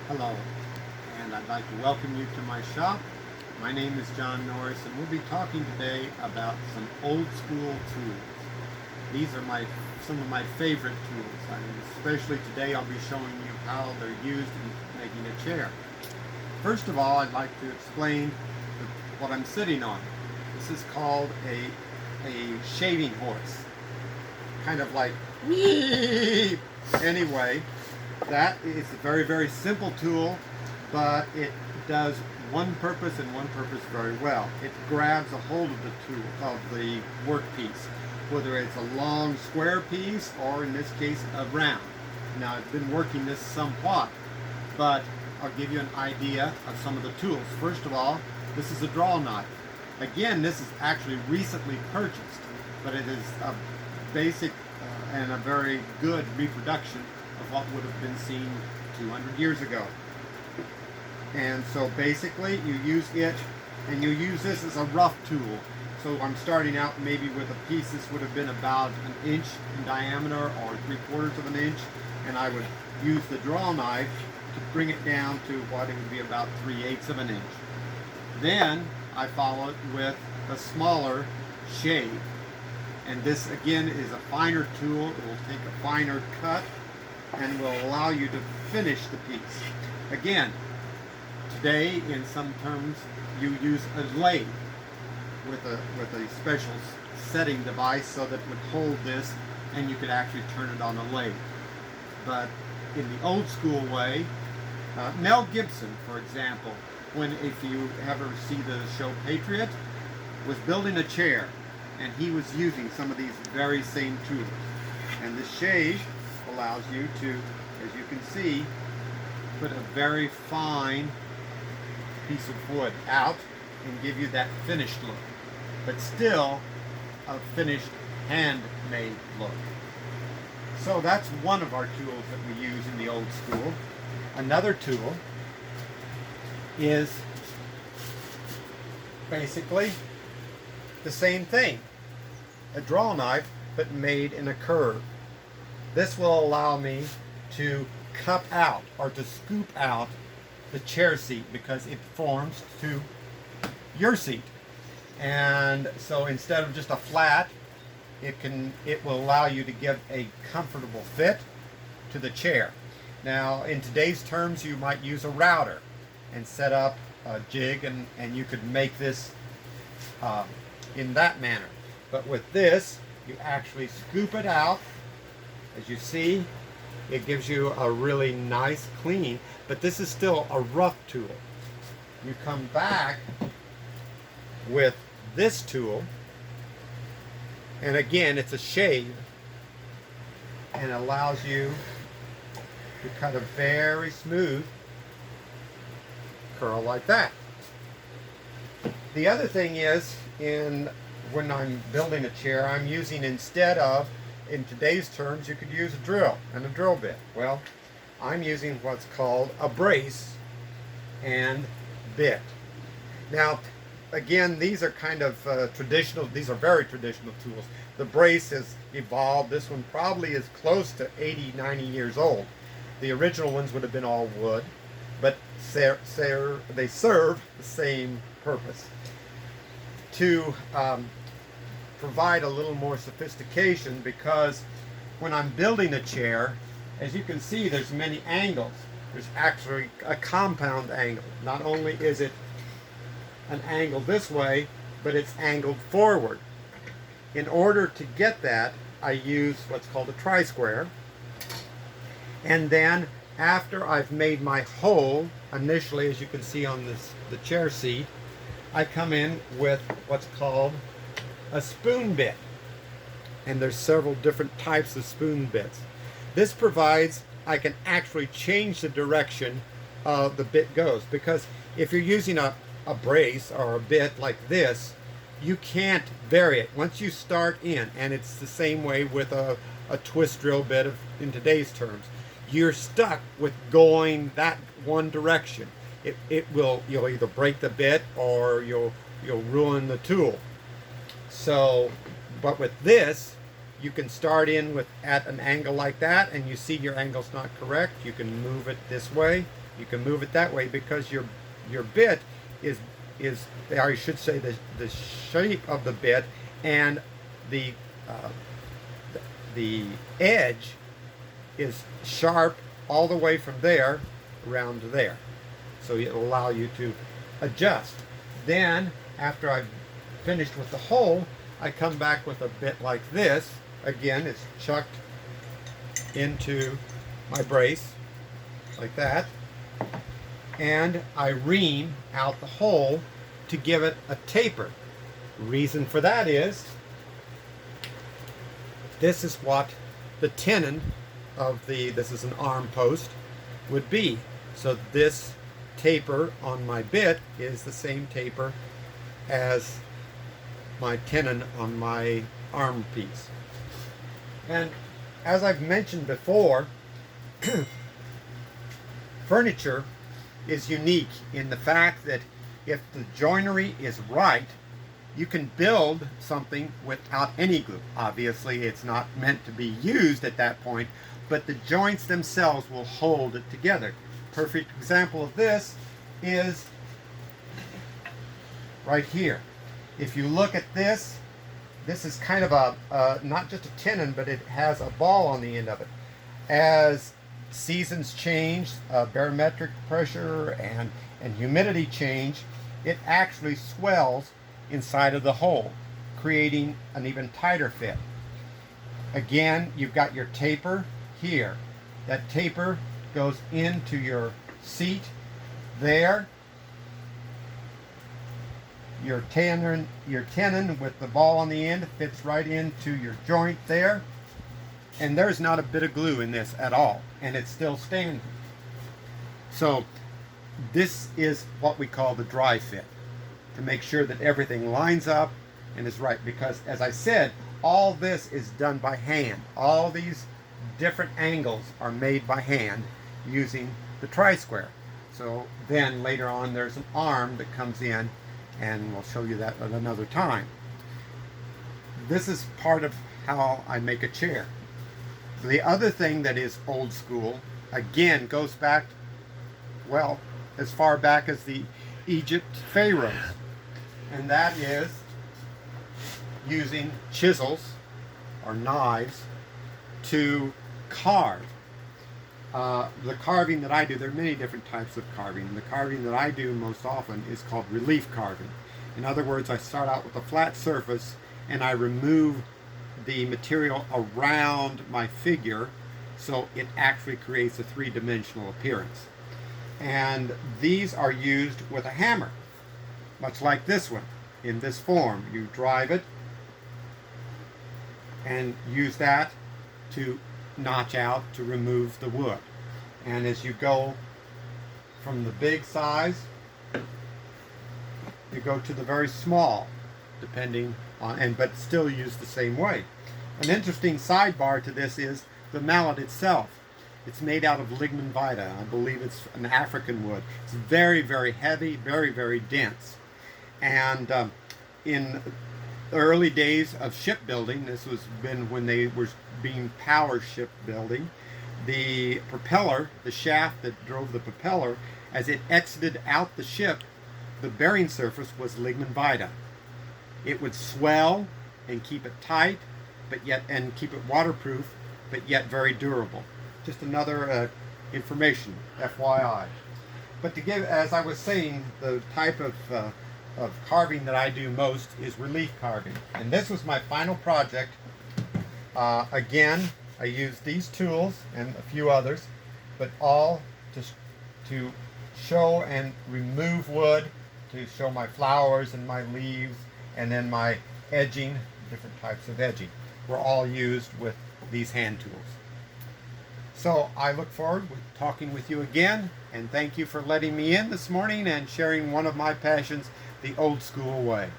Hello, and I'd like to welcome you to my shop. My name is John Norris, and we'll be talking today about some old school tools. These are some of my favorite tools. Especially today I'll be showing you how they're used in making a chair. First of all, I'd like to explain what I'm sitting on. This is called a shaving horse. Kind of like, whee! Anyway, that is a very, very simple tool, but it does one purpose and one purpose very well. It grabs a hold of the tool, of the workpiece, whether it's a long square piece or in this case a round. Now I've been working this somewhat, but I'll give you an idea of some of the tools. First of all, this is a draw knife. Again, this is actually recently purchased, but it is a basic and a very good reproduction of what would have been seen 200 years ago. And so basically you use it, and you use this as a rough tool. So I'm starting out maybe with a piece. This would have been about an inch in diameter or 3/4 of an inch, and I would use the draw knife to bring it down to what it would be about 3/8 of an inch. Then I follow it with a smaller shave. And this again is a finer tool. It will take a finer cut and will allow you to finish the piece. Again, today in some terms you use a lathe with a special setting device so that it would hold this and you could actually turn it on a lathe. But in the old school way, Mel Gibson, for example, if you ever see the show Patriot, was building a chair, and he was using some of these very same tools. And the shave allows you to, as you can see, put a very fine piece of wood out and give you that finished look, but still a finished handmade look. So that's one of our tools that we use in the old school. Another tool is basically the same thing, a draw knife, but made in a curve. This will allow me to cup out or to scoop out the chair seat because it forms to your seat. And so instead of just a flat, it will allow you to give a comfortable fit to the chair. Now in today's terms you might use a router and set up a jig, and you could make this in that manner. But with this, you actually scoop it out. As you see, it gives you a really nice clean, but this is still a rough tool. You come back with this tool, and again, it's a shave, and allows you to cut a very smooth curl like that. The other thing is, when I'm building a chair, I'm using, instead of, in today's terms, you could use a drill and a drill bit. Well, I'm using what's called a brace and bit. Now, again, these are kind of traditional, these are very traditional tools. The brace has evolved. This one probably is close to 80, 90 years old. The original ones would have been all wood, but they serve the same purpose. To provide a little more sophistication, because when I'm building a chair, as you can see, there's many angles. There's actually a compound angle. Not only is it an angle this way, but it's angled forward. In order to get that, I use what's called a tri-square. And then after I've made my hole, initially, as you can see on the chair seat, I come in with what's called a spoon bit. And there's several different types of spoon bits. This provides, I can actually change the direction the bit goes, because if you're using a brace or a bit like this, you can't vary it. Once you start in, and it's the same way with a twist drill bit in today's terms, you're stuck with going that one direction. You'll either break the bit or you'll ruin the tool. So, but with this, you can start in at an angle like that, and you see your angle's not correct. You can move it this way, You can move it that way because your bit is or I should say the shape of the bit and the uh, the edge is sharp all the way from there around to there. So it'll allow you to adjust. Then after I've finished with the hole, I come back with a bit like this. Again, it's chucked into my brace like that, and I ream out the hole to give it a taper. The reason for that is this is what the tenon of this is an arm post, would be. So this taper on my bit is the same taper as my tenon on my arm piece. And as I've mentioned before, furniture is unique in the fact that if the joinery is right, you can build something without any glue. Obviously, it's not meant to be used at that point, but the joints themselves will hold it together. Perfect example of this is right here. If you look at this, this is kind of a not just a tenon, but it has a ball on the end of it. As seasons change, barometric pressure and humidity change, it actually swells inside of the hole, creating an even tighter fit. Again, you've got your taper here. That taper goes into your seat there. Your tenon with the ball on the end fits right into your joint there. And there's not a bit of glue in this at all, and it's still standing. So this is what we call the dry fit, to make sure that everything lines up and is right, because as I said, all this is done by hand. All these different angles are made by hand using the tri-square. So then later on there's an arm that comes in, and we'll show you that at another time. This is part of how I make a chair. The other thing that is old school, again, goes back, well, as far back as the Egypt pharaohs, and that is using chisels or knives to carve. The carving that I do, there are many different types of carving. The carving that I do most often is called relief carving. In other words, I start out with a flat surface and I remove the material around my figure so it actually creates a three-dimensional appearance. And these are used with a hammer, much like this one, in this form. You drive it and use that to notch out to remove the wood. And as you go from the big size, you go to the very small, depending on, but still used the same way. An interesting sidebar to this is the mallet itself. It's made out of lignin vitae. I believe it's an African wood. It's very, very heavy, very, very dense. And in the early days of shipbuilding, this was when they were being power shipbuilding, the propeller, the shaft that drove the propeller, as it exited out the ship, the bearing surface was lignin vitae. It would swell and keep it tight, and keep it waterproof, but yet very durable. Just another information, FYI. But to give, as I was saying, the type of carving that I do most is relief carving. And this was my final project. Again, I used these tools and a few others, but all to show and remove wood, to show my flowers and my leaves, and then my edging, different types of edging, were all used with these hand tools. So I look forward to talking with you again, and thank you for letting me in this morning and sharing one of my passions, the old school way.